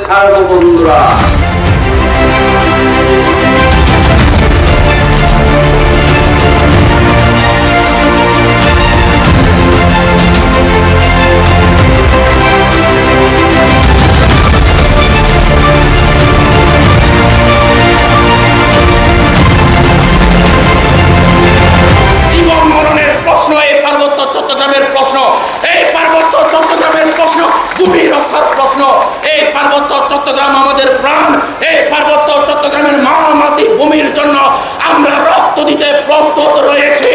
ছাড়বো বন্ধুরা। জীবন মরণের প্রশ্ন, এই পার্বত্য চট্টগ্রামের প্রশ্ন, এই পার্বত্য চট্টগ্রামের প্রশ্ন, ভূমি রক্ষার প্রশ্ন। এই পার্বত্য চট্টগ্রাম আমাদের প্রাণ। এই পার্বত্য চট্টগ্রামের মা মাটি ভূমির জন্য আমরা রক্ত দিতে প্রস্তুত রয়েছে।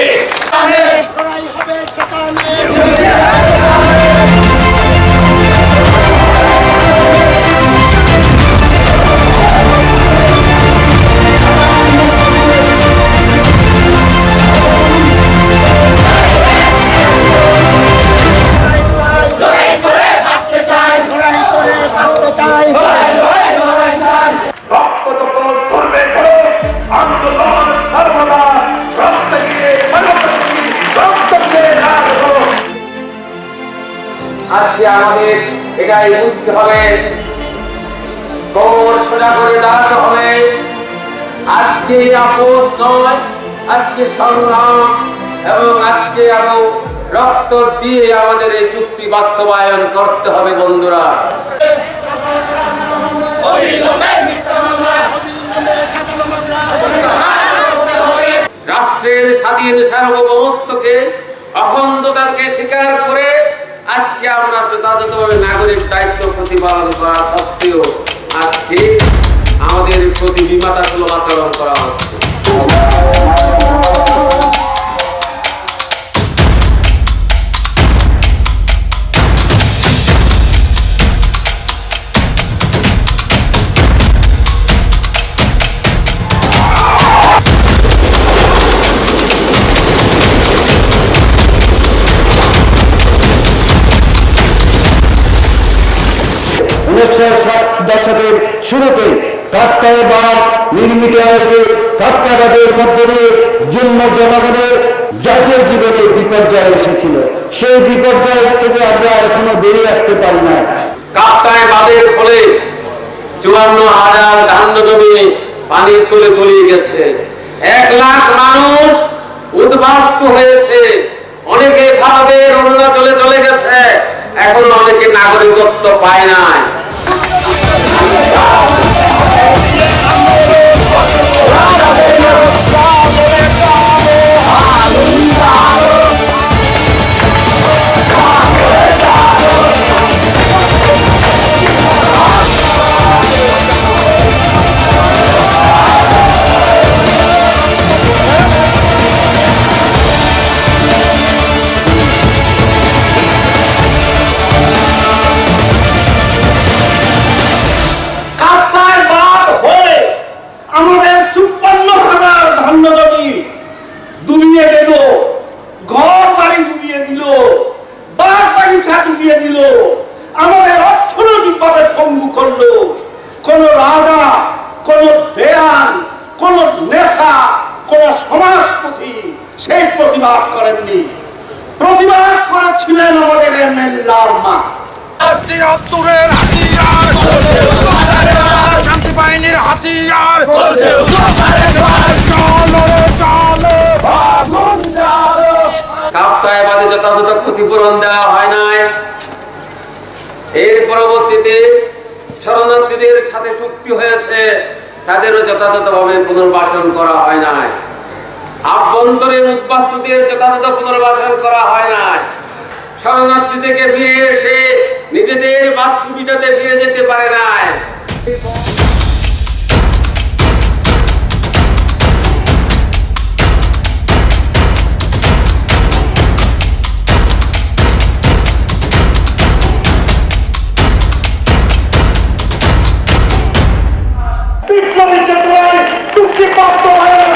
আজকে আমাদের এটাই বুঝতে হবে, কোমর সোজা করে দাঁড়াতে হবে। আজকে আপোষ নয়, আজকে সংগ্রাম এবং আজকে আরো রক্ত দিয়ে আমাদের এই চুক্তি বাস্তবায়ন করতে হবে বন্ধুরা। রাষ্ট্রের স্বাধীন সার্বভৌমত্বকে, অখণ্ডতাকে স্বীকার করে আজকে আমরা যথাযথভাবে নাগরিক দায়িত্ব প্রতিপালন করা সত্ত্বেও আজকে আমাদের প্রতি বিমাতাসুলভ আচরণ করা হচ্ছে। দশকের শুরুতে কাপ্তাই বাঁধ নির্মিত হয়েছে। কাপ্তাই বাঁধের মধ্য দিয়ে জন্ম জনগণের জাতীয় জীবনে বিপর্যয় এসেছিল। সেই বিপর্যয় থেকে আমরা এখনো বেরিয়ে আসতে পারি না। কাপ্তাই বাঁধের ফলে 54,000 ধান্য জমি পানির তলে তলিয়ে গেছে। 1 লাখ মানুষ উদ্বাস্তু হয়েছে। অনেকে ভারতের অরুণাচলে চলে গেছে, এখনো অনেকে নাগরিকত্ব পায় নাই। আমাদের 54,000 ধান্য জমি ডুবিয়ে দিল, ঘর বাড়ি ডুবিয়ে দিল, বাগ বাগিচা ডুবিয়ে দিল, আমাদের অর্থনৈতিক ভাবে পঙ্গু করলো। কোন রাজা, কোন দেয়ান, কোন নেতা, কোন সমাজপতি সেই প্রতিবাদ করেননি। প্রতিবাদ করেছিলেন আমাদের এমএলএর মা। শান্তি বাহিনীর হাতিয়ার কাপ্তাই বাঁধে যথাযথ ক্ষতিপূরণ দেওয়া হয় নাই। এর পরবর্তীতে শরণার্থীদের সাথে চুক্তি হয়েছে, তাদেরও যথাযথভাবে পুনর্বাসন করা হয় নাই। আভ্যন্তরীণ উদ্বাস্তুদের যথাযথ পুনর্বাসন করা হয় নাই। শরণার্থী থেকে ফিরে এসে নিজেদের বাস্তুভিটাতে ফিরে যেতে পারে নাই। বিপ্লবী চেতনায় চুক্তি বাস্তবায়ন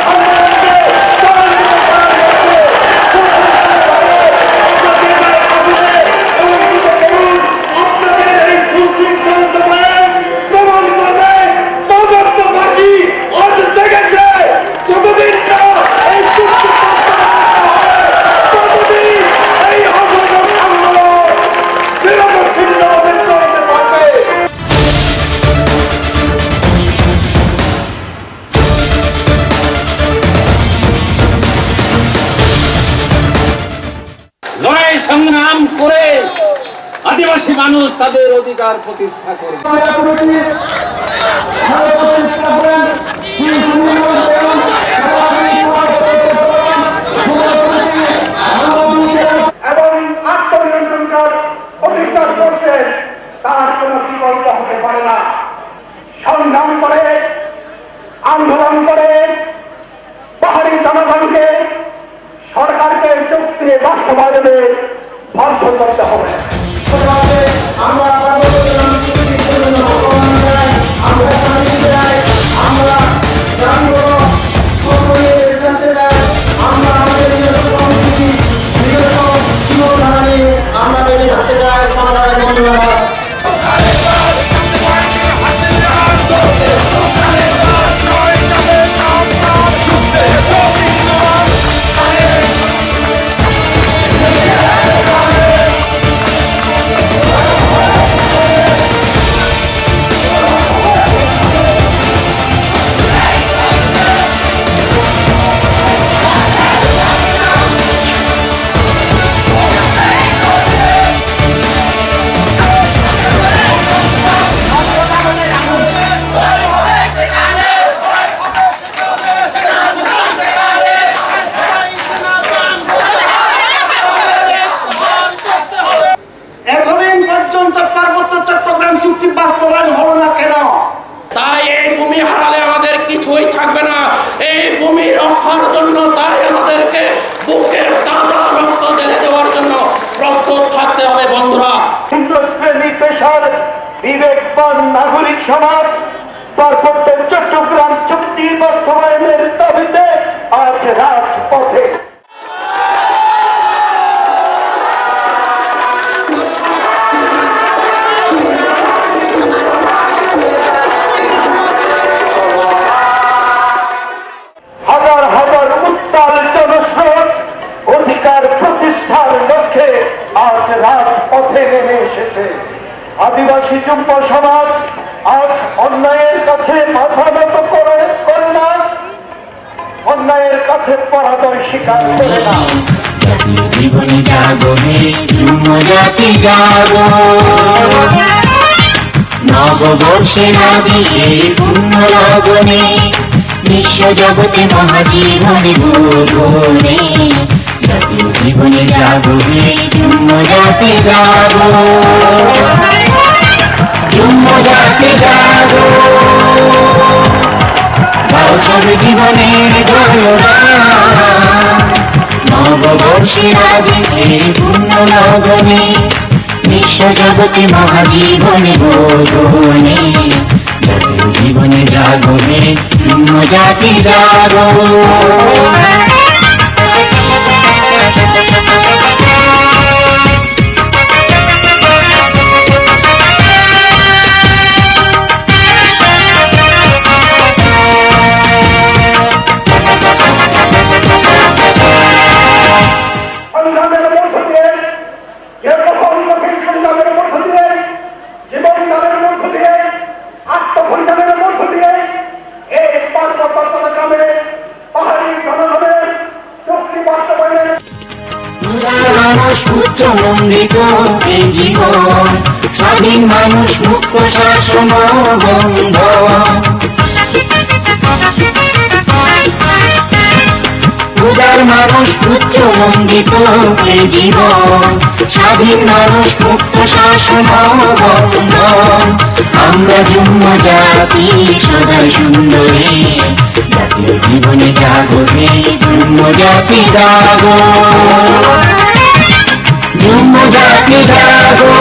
প্রমাণ করবে সংগ্রাম করে আদিবাসী মানুষ তাদের অধিকার প্রতিষ্ঠা করবে। এবং আত্মনিয়ন্ত্রণকার প্রতিষ্ঠান করছে, তার কোন বিকল্প হতে পারে না। সংগ্রাম করে, আন্দোলন করে পাহাড়ি জনগণকে সরকারকে চুক্তি বাস্তবায়নে বাধ্য করতে হবে। বিবেকবান নাগরিক সমাজ পার্বত্য চট্টগ্রাম চুক্তি বাস্তবায়নের দাবিতে আজ রাজপথে। হাজার হাজার উত্তাল জনস্রোত অধিকার প্রতিষ্ঠার লক্ষ্যে আজ রাজপথে নেমে এসেছে। আদিবাসী যুব সমাজ আজ অন্যায়ের কাছে মাথা নত করে না, অন্যায়ের কাছে পরাজয় স্বীকার করে না। জীবনে জাগো হে যুব জাতি জাগো, নববর্ষে রাজি এই পূর্ণ লগনে, বিশ্ব জগতে মহাজীবনে ভুবনে। জাতীয় জীবনে জাগো হে যুব জাতি জাগো, যুব জাতি জাগো, গাও সব জীবনের জয়গান। নববর্ষে রাজি এই পূর্ণ লগনে, বিশ্ব জগতে মহাজীবনে বোধনে। জাতীয় জীবনে জাগো হে যুব জাতি জাগো। মানুষ পুত্র নন্দিত এই জীবন, স্বাধীন মানুষ মুক্ত শাসন বন্ধন। উদার মানুষ পুত্র নন্দিত এই জীবন, স্বাধীন মানুষ মুক্ত শাসন বন্ধন। আমরা যুগ্ম জাতি সদাই সুন্দরী, জাতীয় জীবনে জাগো হে যুগ্ম জাতি জাগো, যুগ্ম জাতি জাগো।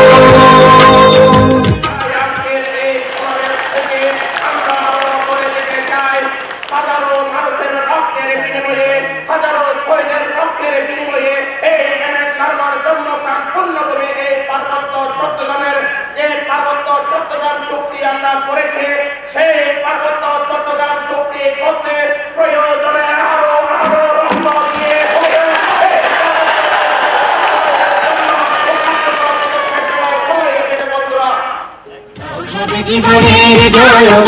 জীবনের জয়গান,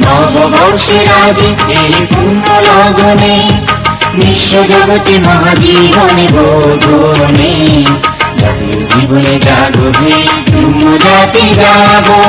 নববর্ষে রাজি এই পূর্ণ লগনে, বিশ্ব জগতে মহাজীবনে বোধনে জাতির জীবনে জাগো হে যুগ্ম জাতি জাগো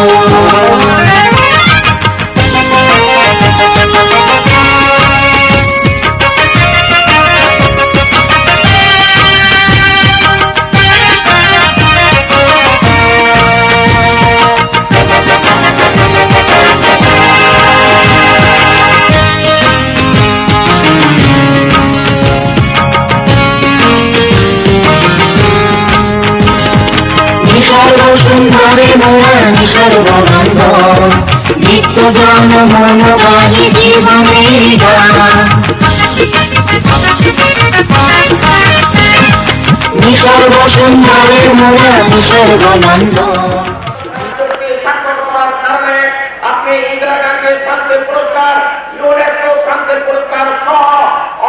সুন্দরে মোরা সর্বনন্দন নিত্য জন মন গাহি জীবনের গান নিসর্গ সুন্দরে মোরা সর্বনন্দন স্বাক্ষর করার কারণে আপনি ইন্দিরা গান্ধী শান্তি পুরস্কার, ইউনেস্কো শান্তি পুরস্কার সহ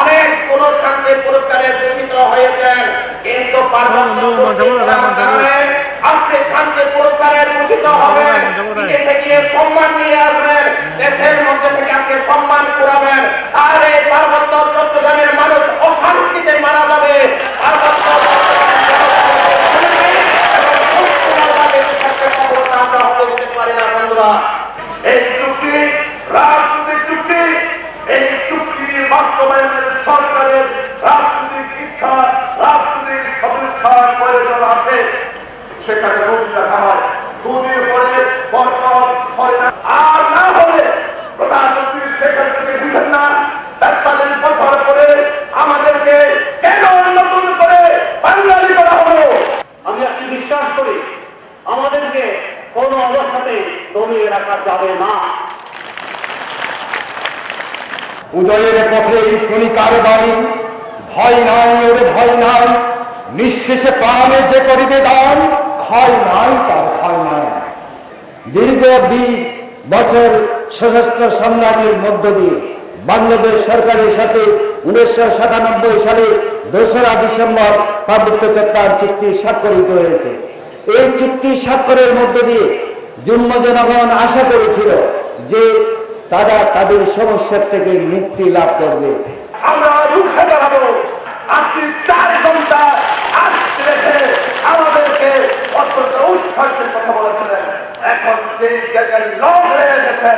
অনেক কোন শান্তি পুরস্কারে ভূষিত হয়েছেন, কিন্তু পার্বত্য কারণে আপনি শান্তি পুরস্কারে ভূষিত হবেন, বিদেশে গিয়ে সম্মান নিয়ে আসবেন, দেশের মধ্যে থেকে আপনি সম্মান কুড়াবেন, আর এই পার্বত্য চট্টগ্রামের মানুষ অশান্তিতে মারা যাবে। এই চুক্তি রাজনৈতিক চুক্তি, এই চুক্তি বাস্তবায়নের সরকারের রাজনৈতিক ইচ্ছা, রাজনৈতিক সদিচ্ছার প্রয়োজন আছে। সেখানে দুদিন রাখা হয়, দুদিন পরে বরকত হয় না, আর না হলে প্রধানমন্ত্রী শেখ হাসিনাকে বুঝেন না ৪৩ বছর পরে আমাদেরকে কেন নতুন করে বাঙালি করা হলো। আমি আজকে বিশ্বাস করি আমাদেরকে কোন অবস্থাতে দমিয়ে রাখা যাবে না। উদয়ের পথে শুনি কারো বাণী, ভয় নাই ওরে ভয় নাই, নিঃশেষে প্রাণে যে করিবে দান, ক্ষয় নাই তার ক্ষয় নাই। দীর্ঘ 20 বছর সশস্ত্র সংগ্রামের মধ্য দিয়ে বাংলাদেশ সরকারের সাথে 1997 সালে 2রা ডিসেম্বর পার্বত্য চট্টগ্রাম চুক্তি স্বাক্ষরিত হয়েছে। এই চুক্তি স্বাক্ষরের মধ্য দিয়ে জুম্ম জনগণ আশা করেছিল যে তারা তাদের সমস্যার থেকে মুক্তি লাভ করবে। আমরা রুখে দাঁড়াবো। আপনি 4 ঘন্টা আটকে রেখে আমাদেরকে অত্যন্ত উৎসাহের কথা বলেছিলেন। এখন যে জায়গায় লক হয়ে গেছেন,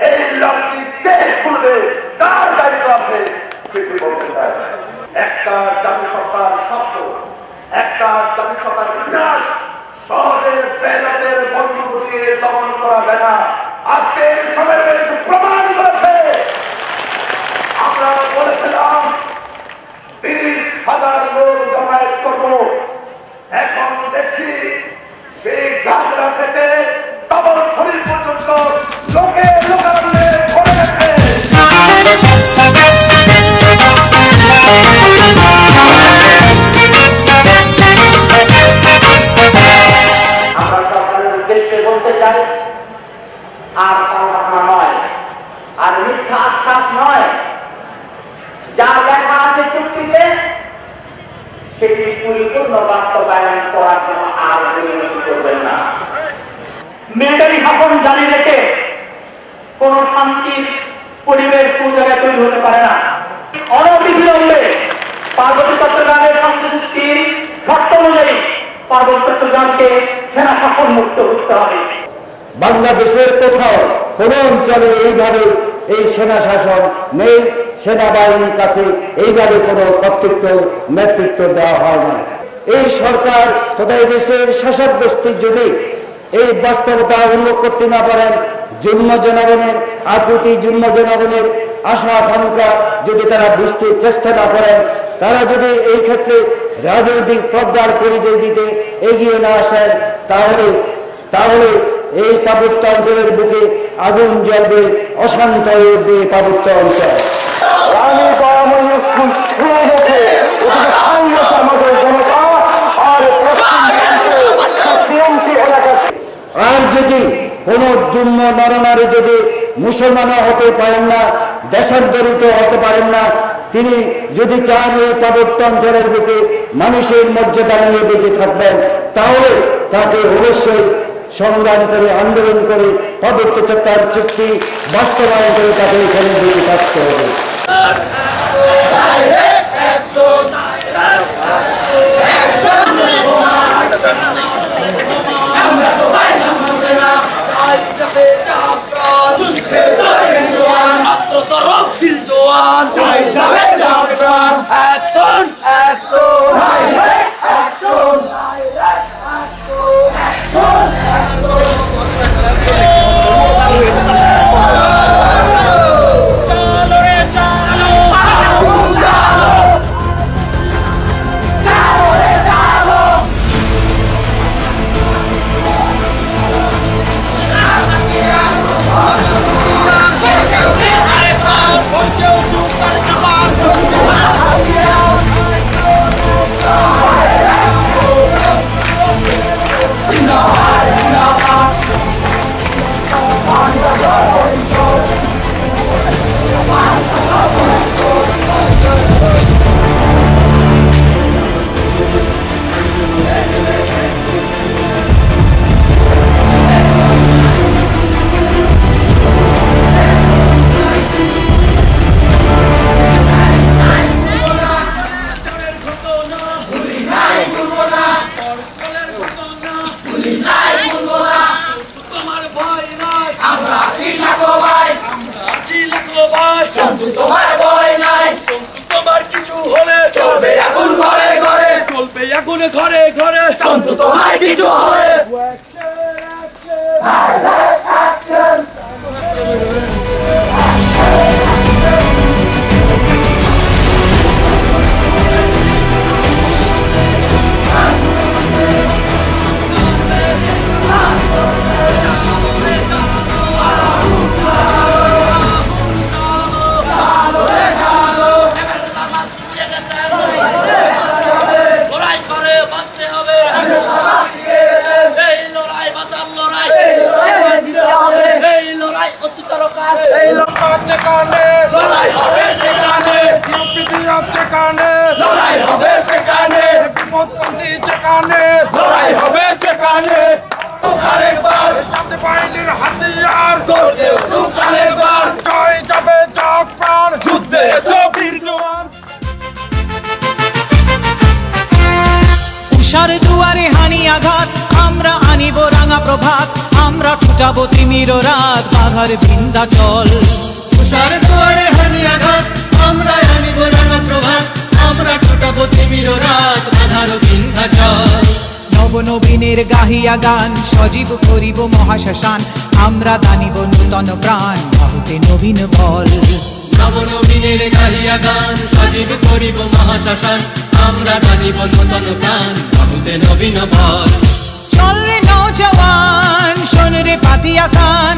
এই লকটি কে খুলবে, তার দায়িত্ব আছে সেটি বলতে চাই। একটা জাতিসত্তার শব্দ, একটা জাতিসত্তার ইতিহাস সহজের বেলাতের বন্ধুক দিয়ে দমন করা যায় না। আজকে সমাবেশ প্রমাণ করেছে। আমরা বলেছিলাম 30,000 লোক জমায়েত করব, এখন দেখছি সেই গাজরা থেকে তাবলছড়ি পর্যন্ত লোকে লোকারণ্যে ভরে গেছে। আমরা সরকারের উদ্দেশ্যে বলতে চাই, আর কথা নয়, আর মিথ্যা আশ্বাস নয়, যা লেখা আছে চুক্তিতে সেটি পরিপূর্ণ বাস্তবায়ন করার জন্য আর বিনিয়োগ করবেন না। মিলিটারি শাসন জারি রেখে কোন শান্তির পরিবেশ কোন জায়গায় তৈরি হতে পারে না। অনতিবিলম্বে পার্বত্য চট্টগ্রামের শান্তি চুক্তির শর্ত অনুযায়ী পার্বত্য চট্টগ্রামকে সেনা শাসন মুক্ত করতে হবে। বাংলাদেশের কোথাও কোন অঞ্চলে এইভাবে এই সেনা শাসন নেই, সেনাবাহিনীর কাছে এইভাবে কোনো কর্তৃত্ব নেতৃত্ব দেওয়া হয় না। এই সরকার তথা এই দেশের শাসক গোষ্ঠী যদি এই বাস্তবতা উল্লেখ করতে না পারেন, জুম্ম জনগণের আকুতি, জুম্ম জনগণের আশা আকাঙ্ক্ষা যদি তারা বুঝতে চেষ্টা না করেন, তারা যদি এই ক্ষেত্রে রাজনৈতিক প্রজ্ঞার পরিচয় দিতে এগিয়ে না আসেন, তাহলে এই পার্বত্য অঞ্চলের বুকে আগুন জ্বলবে, অশান্ত হয়ে উঠবে পার্বত্য অঞ্চল। আর যদি কোন জুম্ম নরনারী যদি মুসলমানও হতে পারেন না, দেশান্তরিত হতে পারেন না, তিনি যদি চান এই পার্বত্য অঞ্চলের বুকে মানুষের মর্যাদা নিয়ে বেঁচে থাকবেন, তাহলে তাকে অবশ্যই সংগ্রাম করে, আন্দোলন করে পার্বত্য চট্টগ্রাম চুক্তি বাস্তবায়ন করে তাকে এখানে বেঁচে থাকতে হবে। ঘরে ঘরে চন্দু তোমার কিছু হবে দুয়ারে হানি আঘাত আমরা আনিব রাঙা প্রভাত আমরা ছুটাবো তিমির রাত বাঘার বিন্ধ্যাচল তুষার দুয়ারে হানি আঘাত আমরা আনিব রাঙা প্রভাত আমরা ছুটাবো তিমির রাত বাঘার বিন্ধ্যাচল নবনবীনের গাহিয়া গান সজীব করিব মহাশ্মশান আমরা দানিব নূতন প্রাণ বাহুতে নবীন বল নবনবীনের গাহিয়া গান সজীব করিব মহাশ্মশান আমরা দানিব নূতন প্রাণ বাহুতে নবীন বল চল রে নওজওয়ান শোন রে পাতিয়া কান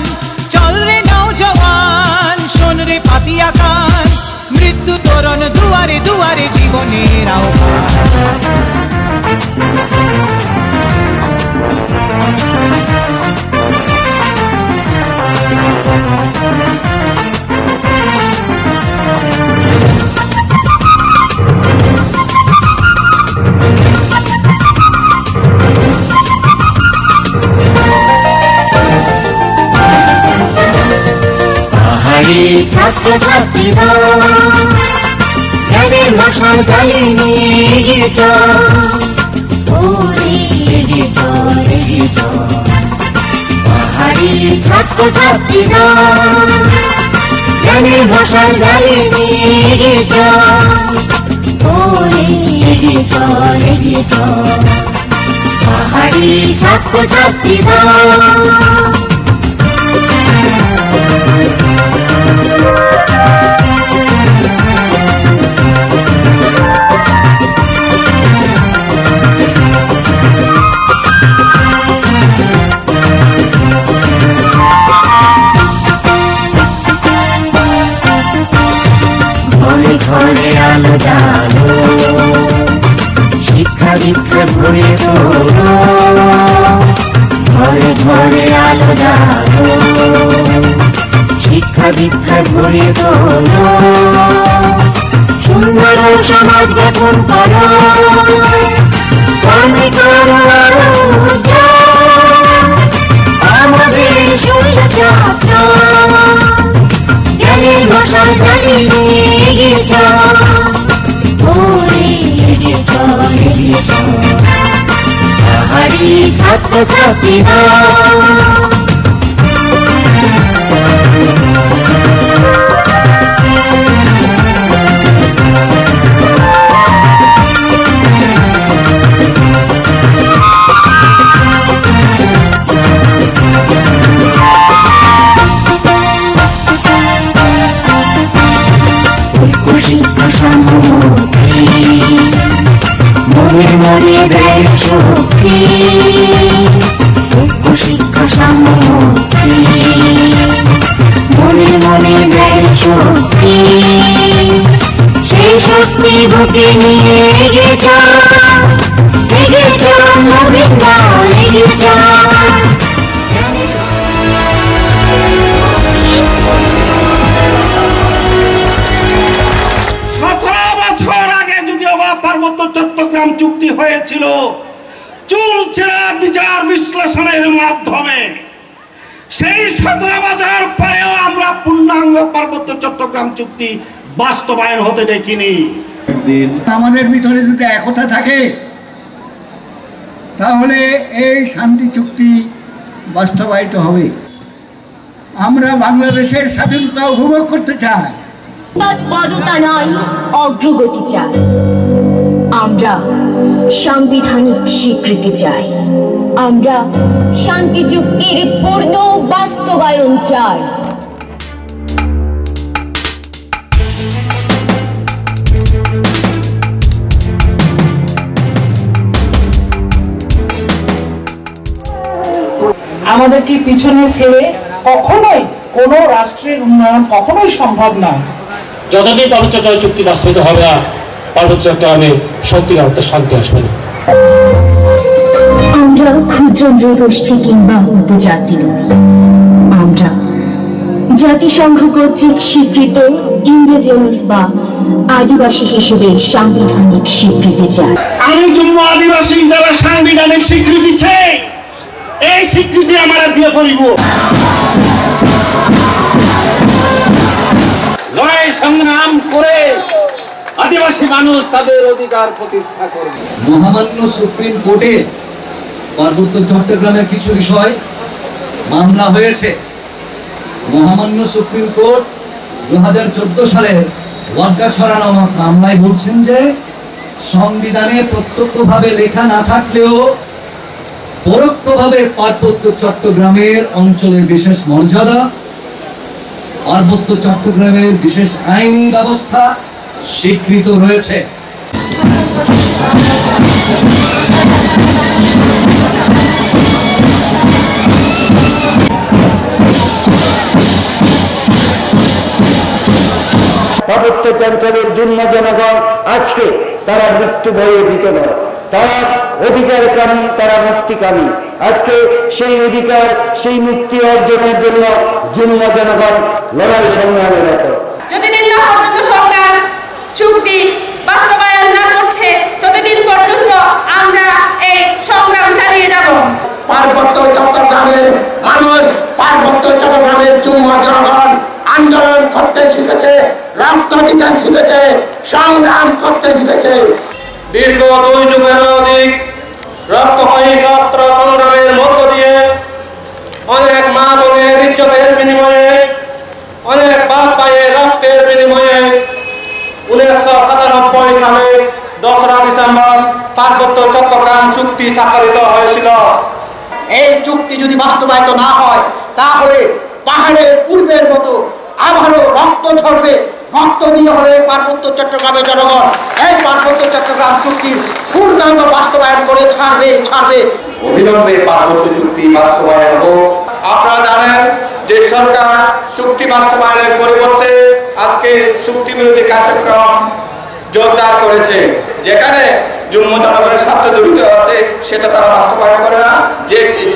চল রে নওজওয়ান শোন রে পাতিয়া কান মৃত্যু তোরণ দুয়ারে দুয়ারে জীবনের আহ্বান ছাত্রছাত্রীরা জ্ঞানের মশাল জ্বালিয়ে নিয়ে এগিয়ে চল এগিয়ে চল এগিয়ে চল পাহাড়ি ছাত্রছাত্রীরা জ্ঞানের মশাল জ্বালিয়ে নিয়ে এগিয়ে চল এগিয়ে চল এগিয়ে চল পাহাড়ি ছাত্রছাত্রীরা ঘরে আলো জানো শিক্ষা দীক্ষা ভরে তোলো ঘরে ঘরে আলো জানো শিক্ষা দীক্ষা ভরে তোলো সুন্দর সমাজ গঠন করো কর্মে করো আমাদের শৈল চক্র জ্ঞানের মশাল জ্বালিয়ে এগিয়ে চল ছাত্রছাত্রীরা শিক্ষা সামগ্রী মনে মনে দেয় শক্তি শিক্ষা সামগ্রী মনে মনে দেয় শক্তি সেই শক্তি বুকে নিয়ে এগিয়ে চল নবীন দল এগিয়ে চল। 17 বছর আগে যদিও বা পার্বত্য চট্টগ্রাম চুক্তি হয়েছিল চুলচেরা বিচার বিশ্লেষণের মাধ্যমে, সেই 17 বছর পরেও আমরা পূর্ণাঙ্গ পার্বত্য চট্টগ্রাম চুক্তি বাস্তবায়ন হতে দেখিনি। আমাদের ভিতরে যদি একতা থাকে তাহলে এই শান্তি চুক্তি বাস্তবায়িত হবে। আমরা বাংলাদেশের স্বাধীনতা উপভোগ করতে চাই, তৎপরতা নয় অগ্রগতি চাই। আমরা সাংবিধানিক স্বীকৃতি চাই। আমরা শান্তি চুক্তির পূর্ণ বাস্তবায়ন চাই। আমাদেরকে পিছনে ফেলে কখনোই কোনো রাষ্ট্রের উন্নয়ন কখনোই সম্ভব নয়। যতদিন পার্বত্য চট্টগ্রাম চুক্তি বাস্তবায়িত হবে না, পার্বত্য চট্টগ্রামে সত্যিকার অর্থে শান্তি আসবে না। আমরা ক্ষুদ্র নৃগোষ্ঠী কিংবা উপজাতি নই। আমরা জাতিসংঘ কর্তৃক স্বীকৃত ইন্ডিজিনাস বা আদিবাসী হিসেবে সাংবিধানিক স্বীকৃতি চাই। আমি জম্মু আদিবাসী হিসেবে সাংবিধানিক স্বীকৃতি চাই। এই স্বীকৃতি আমরা দিয়ে করিব। লড়াই সংগ্রাম করে আদিবাসী মানুষ তাদের অধিকার প্রতিষ্ঠা করবে। মহামান্য সুপ্রিম কোর্টে পার্বত্য চট্টগ্রামের কিছু বিষয় মামলা হয়েছে। মহামান্য সুপ্রিম কোর্ট 2014 সালে ওয়াগ্গাছড়া নামক মামলায় বলছেন যে সংবিধানে প্রত্যক্ষভাবে লেখা না থাকলেও পরোক্ষভাবে পার্বত্য চট্টগ্রামের অঞ্চলের বিশেষ মর্যাদা, পার্বত্য চট্টগ্রামের বিশেষ আইনি ব্যবস্থা স্বীকৃত রয়েছে। পার্বত্য অঞ্চলের জন্য জনগণ আজকে তারা মৃত্যু ভয়ে ভীত নয়, তারা অধিকারকামী, তারা মুক্তিকামী। আজকে সেই অধিকার, সেই মুক্তি অর্জনের জন্য জন্য জনগণ লড়াই সংগ্রামে রত। যতদিন না পর্যন্ত সরকার চুক্তি বাস্তবায়ন না করছে ততদিন পর্যন্ত আমরা এই সংগ্রাম চালিয়ে যাব। পার্বত্য চট্টগ্রামের মানুষ, পার্বত্য চট্টগ্রামের জুম্মা জনগণ আন্দোলন করতে শিখেছে, রক্ত দিতে শিখেছে, সংগ্রাম করতে শিখেছে। দীর্ঘ 2 যুগের অধিক রক্তক্ষয়ী শাস্ত্র সংগ্রামের মধ্য দিয়ে অনেক মা বোনের ইজ্জতের বিনিময়ে, অনেক বাপ ভাইয়ের রক্তের বিনিময়ে 1997 সালে 2 ডিসেম্বর পার্বত্য চট্টগ্রাম চুক্তি স্বাক্ষরিত হয়েছিল। এই চুক্তি যদি বাস্তবায়িত না হয় তাহলে পাহাড়ের পূর্বের মতো আবারও রক্ত ঝরবে। রক্ত দিয়ে হলে পার্বত্য চট্টগ্রামের জনগণ এই পার্বত্য চট্টগ্রাম চুক্তির পূর্ণাঙ্গ বাস্তবায়ন করে ছাড়বে। অবিলম্বে পার্বত্য চুক্তি বাস্তবায়ন হোক। আপনারা জানেন যে সরকার চুক্তি বাস্তবায়নের পরিবর্তে আজকে চুক্তি বিরোধী কার্যক্রম জোরদার করেছে। যেখানে জম্মু জনগণের স্বার্থ জড়িত আছে সেটা তারা বাস্তবায়ন করে না।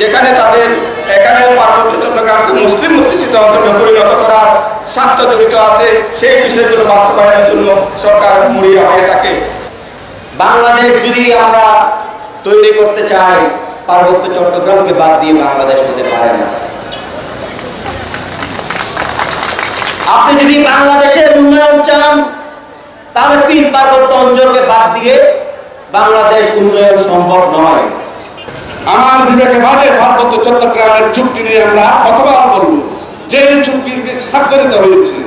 যেখানে তাদের এখানে পার্বত্য চট্টগ্রামকে মুসলিম অধ্যুষিত অঞ্চলে পরিণত করার স্বার্থ জড়িত আছে সেই বিষয়গুলো বাস্তবায়নের জন্য সরকার মরিয়া হয়ে থাকে। বাংলাদেশ যদি আমরা তৈরি করতে চাই, পার্বত্য চট্টগ্রামকে বাদ দিয়ে বাংলাদেশ হতে পারে না। আপনি যদি বাংলাদেশের উন্নয়ন চান তাহলে 3 পার্বত্য অঞ্চলকে বাদ দিয়ে বাংলাদেশ উন্নয়ন সম্ভব নয়। আমার বিবেকে বাদে পার্বত্য চট্টগ্রামের চুক্তি নিয়ে আমরা কতবার বলবো, যে চুক্তিটি স্বাক্ষরিত হয়েছে,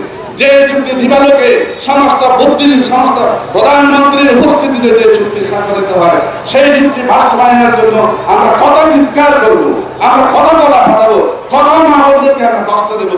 যে চুক্তি দিবালোকে সমস্ত বুদ্ধিজীবী সমস্ত প্রধানমন্ত্রীর উপস্থিতিতে যে চুক্তি স্বাক্ষরিত হয়, সেই চুক্তি বাস্তবায়নের জন্য আমরা কত চিৎকার করবো, আমরা কত গলা ফাটাবো, কত মা বোনদেরকে আমরা কষ্ট দেবো।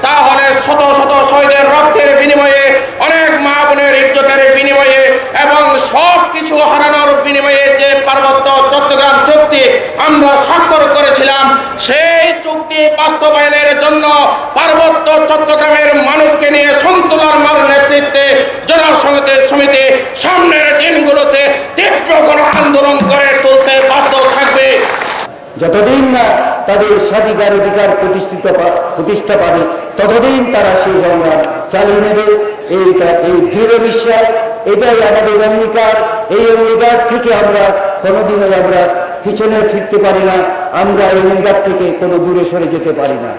তাহলে শত শত শহীদের রক্তের বিনিময়ে, অনেক মা বোনের ইজ্জতের বিনিময়ে এবং সব কিছু হারানোর বিনিময়ে যে পার্বত্য চট্টগ্রাম চুক্তি আমরা স্বাক্ষর করেছিলাম, সেই চুক্তি বাস্তবায়নের জন্য পার্বত্য চট্টগ্রামের মানুষকে নিয়ে সন্তুলার নেতৃত্বে জনসংহতি সমিতি সামনের দিনগুলোতে তীব্র গণ আন্দোলন করে তুলতে বাধ্য থাকবে। যতদিন না তাদের স্বাধিকার অধিকার প্রতিষ্ঠা পাবে, ততদিন তারা সেই সংগ্রাম চালিয়ে নেবে। এই দৃঢ় বিশ্বাস, এটাই আমাদের অঙ্গীকার। এই অঙ্গীকার থেকে আমরা কোনোদিনও আমরা পিছনে ফিরতে পারি না, আমরা এই অঙ্গীকার থেকে কোনো দূরে সরে যেতে পারি না।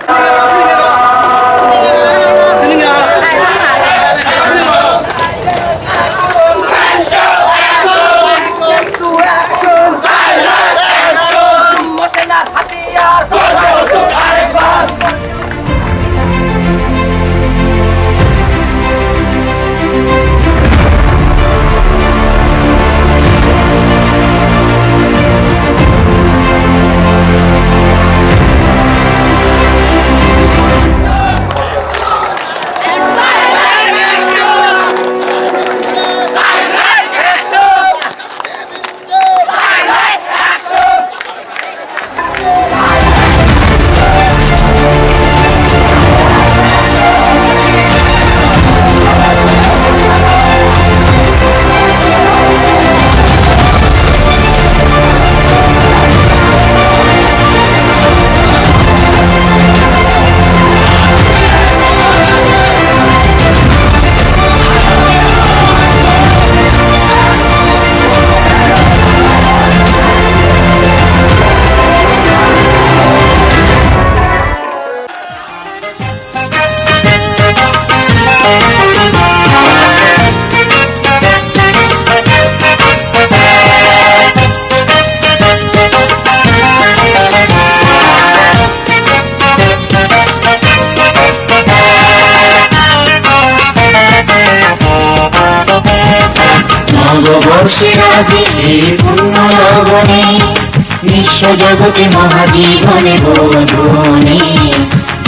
বিশ্ব জগতে মহাজীবনে বোধনে,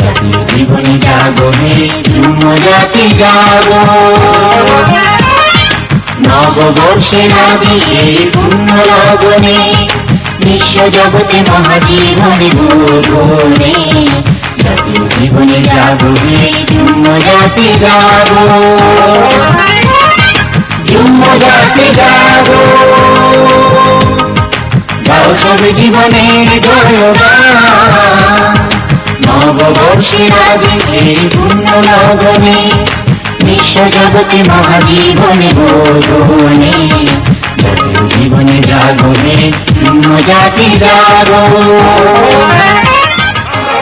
জাতির জীবনে জাগনে যুম জাতি জাগ। নববর্ষে রাজি এই পূর্ণ লগনে, বিশ্ব জগতে মহাজীবনে বোধনে, জাতির জীবনে জাগনে যুম জাতি জাগ। যুম জাতি জাগ, গাও সব জীবনের জয়গান। নববর্ষে রাজি এই পূর্ণ লগনে, বিশ্ব জগতে মহাজীবনে বোধনে, জাতির জীবনে জাগনে যুম জাতি জাগ।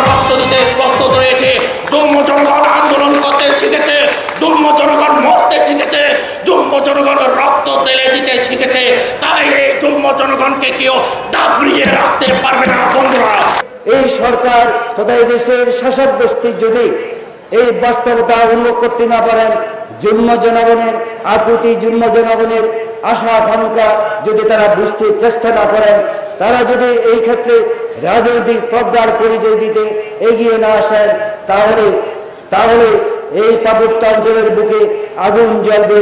রক্ত দিতে প্রস্তুত রয়েছে, যুম্ম জনগণ আন্দোলন করতে শিখেছে, যুম্ম জনগণ মরতে শিখেছে, যুম্ম জনগণ রক্ত তেলে দিতে শিখেছে। তাই এই যুম্ম জনগণকে কেউ দাবড়িয়ে রাখতে পারবে না বন্ধুরা। এই সরকার তথা এই দেশের শাসক গোষ্ঠী যদি এই বাস্তবতা উল্লেখ করতে না পারেন, যুম্ম জনগণের আকুতি, যুম্ম জনগণের আশা আকাঙ্ক্ষা যদি তারা বুঝতে চেষ্টা না করেন, তারা যদি এই ক্ষেত্রে রাজনৈতিক পর্দার পরিচয় দিতে এগিয়ে না আসেন, তাহলে এই পার্বত্য অঞ্চলের বুকে আগুন জ্বলবে।